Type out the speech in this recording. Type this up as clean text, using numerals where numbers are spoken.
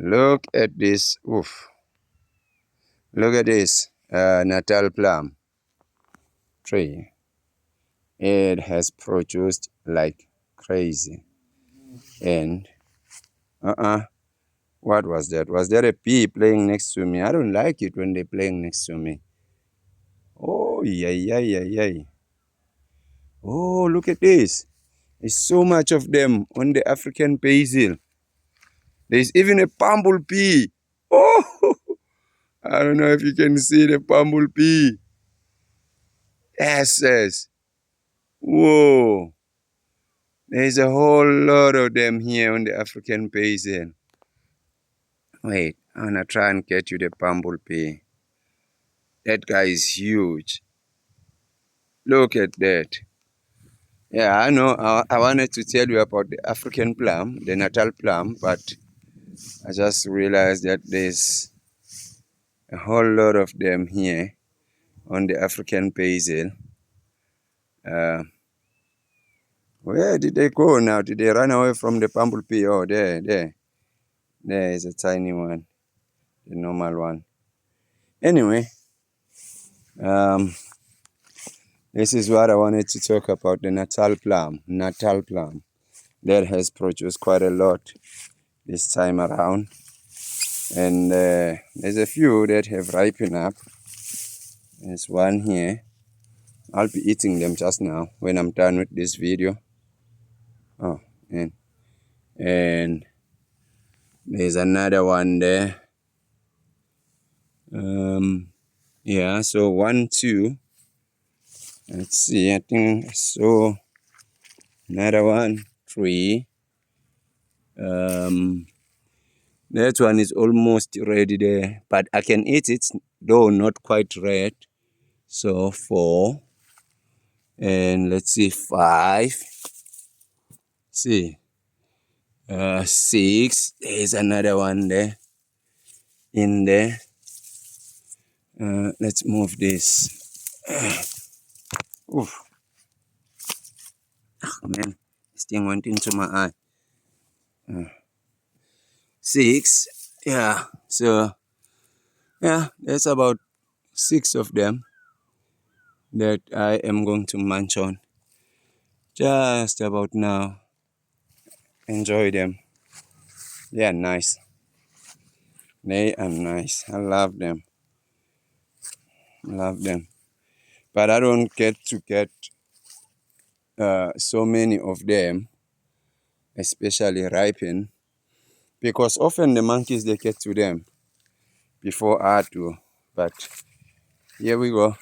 Look at this. Oof. Look at this Natal plum tree. It has produced like crazy. And what was that? Was there a bee playing next to me? I don't like it when they're playing next to me. Oh, yeah. Oh, look at this. There's so much of them on the African basil. There's even a bumblebee. Oh, I don't know if you can see the bumblebee. Yes. Whoa. There's a whole lot of them here on the African basin. Wait, I'm gonna try and get you the bumblebee. That guy is huge. Look at that. Yeah, I know. I wanted to tell you about the African plum, the Natal plum, but I just realized that there's a whole lot of them here on the African basil. Where did they go now? Did they run away from the bumblebee? Oh, there. There is a tiny one, the normal one. Anyway, this is what I wanted to talk about, the Natal plum. Natal plum that has produced quite a lot this time around. And there's a few that have ripened up. There's one here. I'll be eating them just now when I'm done with this video. Oh, and there's another one there. Yeah, so 1, 2. Let's see, I think I saw another one, 3. That one is almost ready there, but I can eat it, though not quite red. So 4. And let's see, 5. See, 6. There's another one there, in there. Let's move this. Oof. Oh, man, this thing went into my eye. 6. Yeah, so yeah, there's about 6 of them that I am going to munch on just about now. Enjoy them. They are nice. They are nice. I love them. But I don't get to get so many of them, especially ripen, because often the monkeys, they get to them before I do. But here we go.